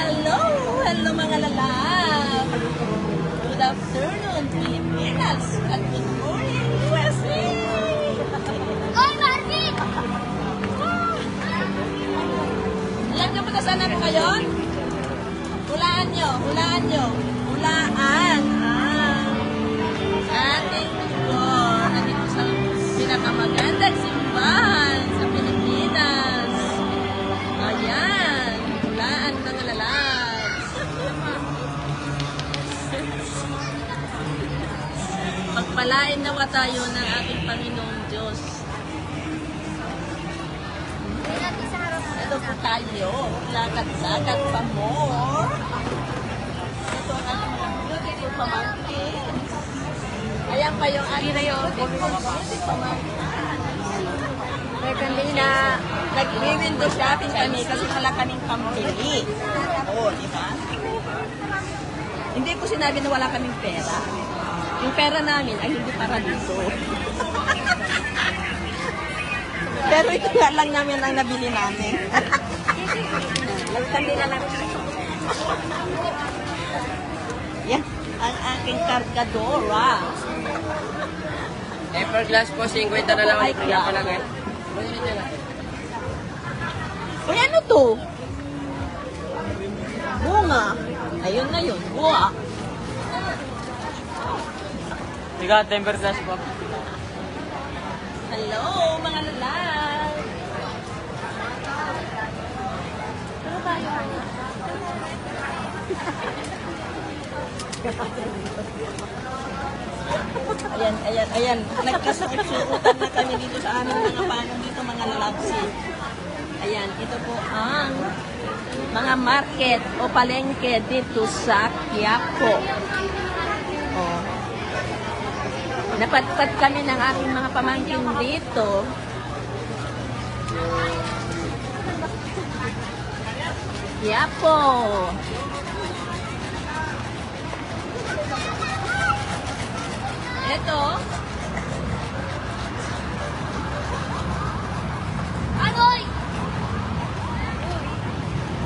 Hello! Hello mga lalab! Good afternoon, Pilipinas! At good morning, USA! Oy, Marvin! Alam niyo po na saan ako ngayon? Hulaan niyo, hulaan niyo. Hulaan ang ating lugar. Nandito sa pinakamagandang simbahan sa Pilipinas. Ayan, hulaan mga lalabs. Pagpalain nawa tayo ng ating Panginoong Diyos. Ito po tayo, lakad-lakad pa more. Ito ang ating mga beautiful pamangkin. Ayan pa yung ating beautiful pamangkin. May kanina. Nag-window shopping kami kasi wala kaming pambili. Oo, di ba? Hindi ko sinabi na wala kaming pera. Yung pera namin ay hindi para dito. Pero ito nga lang namin ang nabili namin. Nagkandila lang. Yan, ang aking kargadora. Per glass po, 50 na lang ang pinapalagay. Uy, ano to? Bunga. Ayun na yun, bunga. Tiga, temper glass po. Hello, mga lalay. Ano tayo? Ayan. Nagkasuot-suotan na kami dito sa aming mga panong dito, mga lalabsi. Ayan, ito po ang mga market o palengke dito sa Quiapo. Oh. Napatpat kami ng aking mga pamangkin dito. Quiapo. Ito. Anoy!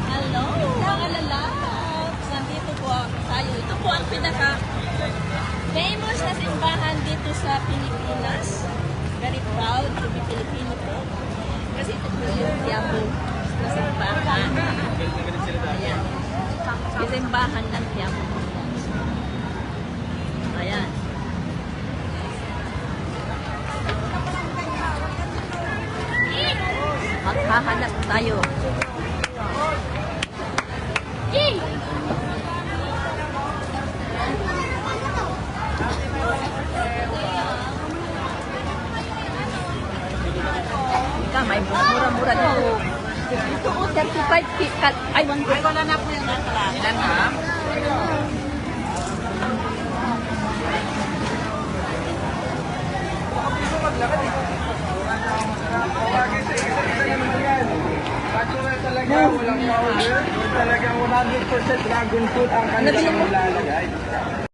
Hello, mga lalabs. Nandito po tayo. Ito po ang pinaka-famous na simbahan dito sa Pilipinas. Very proud to be Filipino po. Kasi ito po yung Quiapo na simbahan. Ayan. Yung simbahan ng Quiapo. Ayan. Maghahanap tayo. May mura-mura dito. Ito o, 35 ay, 1 ay, wala na po yung nasa. Ilan ha? Talagang 100% dragon fruit ang kanilang nilalagay.